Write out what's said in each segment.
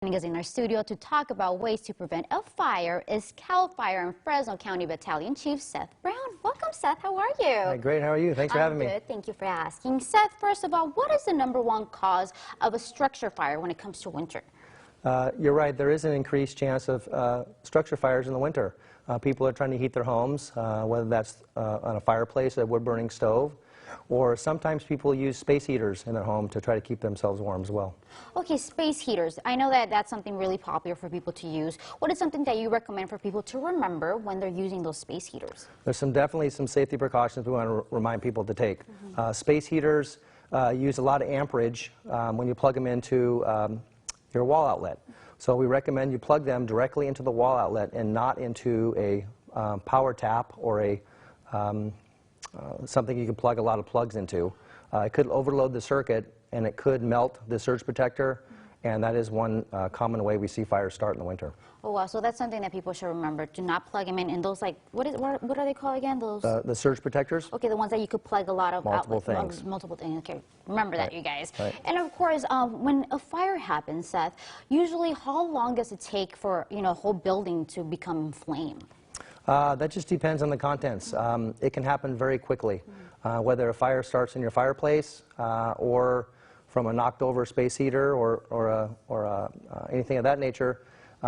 Joining us in our studio to talk about ways to prevent a fire is CAL FIRE and Fresno County Battalion Chief Seth Brown. Welcome, Seth. How are you? Hi, great. How are you? Thanks for having me. I'm good. Thank you for asking. Seth, first of all, what is the #1 cause of a structure fire when it comes to winter? You're right. There is an increased chance of structure fires in the winter. People are trying to heat their homes, whether that's on a fireplace, a wood-burning stove, or sometimes people use space heaters in their home to try to keep themselves warm as well. Okay, space heaters. I know that that's something really popular for people to use. What is something that you recommend for people to remember when they're using those space heaters? There's definitely some safety precautions we want to remind people to take. Space heaters use a lot of amperage when you plug them into your wall outlet. So we recommend you plug them directly into the wall outlet and not into a power tap or a something you can plug a lot of plugs into. It could overload the circuit and it could melt the surge protector, and that is one common way we see fires start in the winter. Oh wow, so that's something that people should remember. Do not plug them in those, like, what are they called again? Those the surge protectors? Okay, the ones that you could plug a lot of multiple things. Multiple things. Okay, remember that, you guys. Right. And of course, when a fire happens, Seth, usually how long does it take for a whole building to become inflamed? That just depends on the contents. It can happen very quickly, whether a fire starts in your fireplace or from a knocked over space heater or anything of that nature.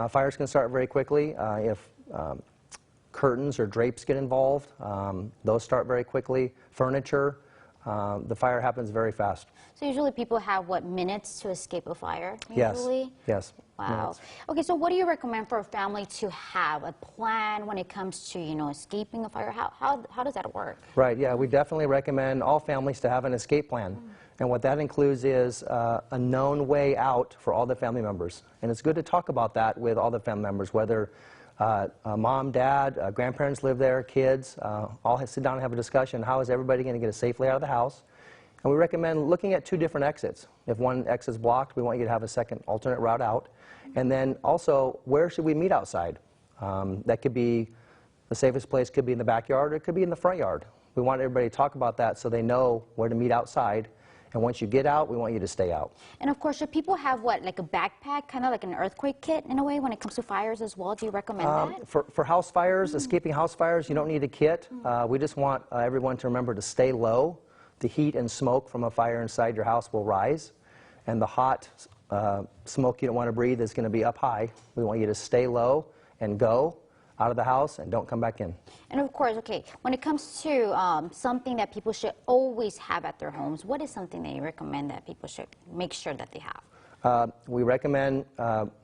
Fires can start very quickly. If curtains or drapes get involved, those start very quickly. Furniture, the fire happens very fast. So usually people have, what, minutes to escape a fire? Usually? Yes. Wow. Minutes. Okay, so what do you recommend for a family to have a plan when it comes to, escaping a fire? How does that work? Right, yeah, we definitely recommend all families to have an escape plan. And what that includes is a known way out for all the family members. And it's good to talk about that with all the family members, whether mom, dad, grandparents live there, kids, all sit down and have a discussion. How is everybody going to get safely out of the house? And we recommend looking at 2 different exits. If one exit is blocked, we want you to have a second alternate route out. And then also, where should we meet outside? That could be, the safest place could be in the backyard, or it could be in the front yard. We want everybody to talk about that so they know where to meet outside. And once you get out, we want you to stay out. And of course, should people have, what, like a backpack, kind of like an earthquake kit in a way when it comes to fires as well? Do you recommend that? For house fires, escaping house fires, you don't need a kit. We just want everyone to remember to stay low. The heat and smoke from a fire inside your house will rise, and the hot smoke you don't want to breathe is going to be up high. We want you to stay low and go out of the house and don't come back in. And of course, okay, when it comes to something that people should always have at their homes, what is something that you recommend that people should make sure that they have? We recommend,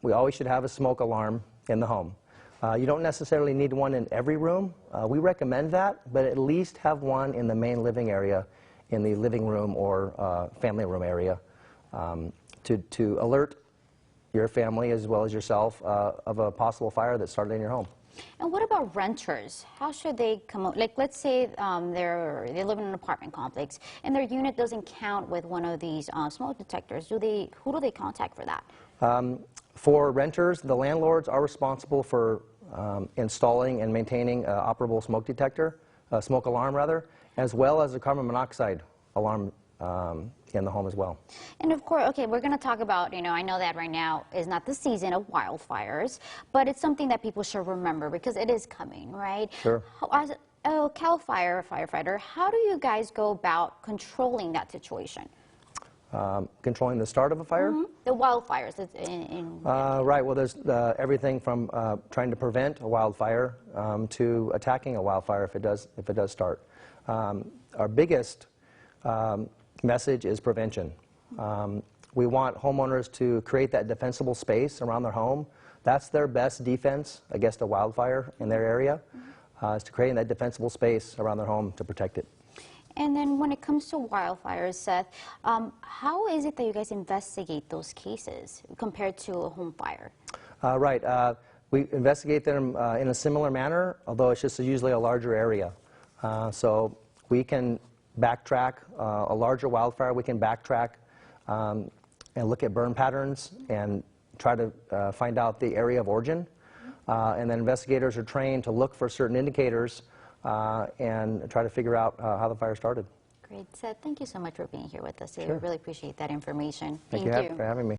we always should have a smoke alarm in the home. You don't necessarily need one in every room. We recommend that, but at least have one in the main living area, in the living room or family room area, to alert your family as well as yourself of a possible fire that started in your home. And what about renters? How should they come up? Like, let's say they live in an apartment complex and their unit doesn't count with one of these smoke detectors. Who do they contact for that? For renters, the landlords are responsible for installing and maintaining an operable smoke detector, a smoke alarm rather, as well as a carbon monoxide alarm in the home as well. And of course, okay, we're going to talk about, I know that right now is not the season of wildfires, but it's something that people should remember because it is coming, right? Sure. As a CAL FIRE firefighter, how do you guys go about controlling that situation? Controlling the start of a fire? The wildfires. Right, well, there's everything from trying to prevent a wildfire to attacking a wildfire if it does start. Our biggest message is prevention. We want homeowners to create that defensible space around their home. That's their best defense against a wildfire in their area, is to create that defensible space around their home to protect it. And then when it comes to wildfires, Seth, how is it that you guys investigate those cases compared to a home fire? Right. We investigate them in a similar manner, although it's just usually a larger area. So we can backtrack a larger wildfire. We can backtrack and look at burn patterns and try to find out the area of origin. And then investigators are trained to look for certain indicators and try to figure out how the fire started. Great, Seth. Thank you so much for being here with us today. Sure. We really appreciate that information. Thank you for having me.